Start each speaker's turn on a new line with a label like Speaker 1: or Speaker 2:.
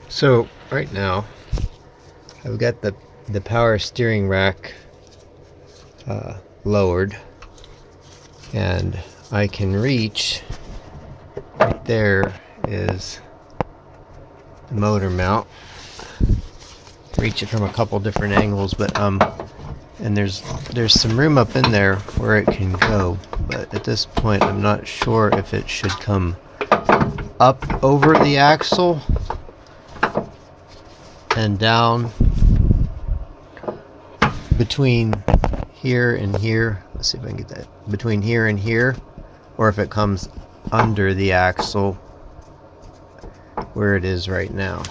Speaker 1: So right now I've got the power steering rack lowered, and I can reach right there is the motor mount. Reach it from a couple different angles, but and there's some room up in there where it can go, but at this point I'm not sure if it should come up over the axle and down between here and here. Let's see if I can get that between here and here, or if it comes under the axle where it is right now.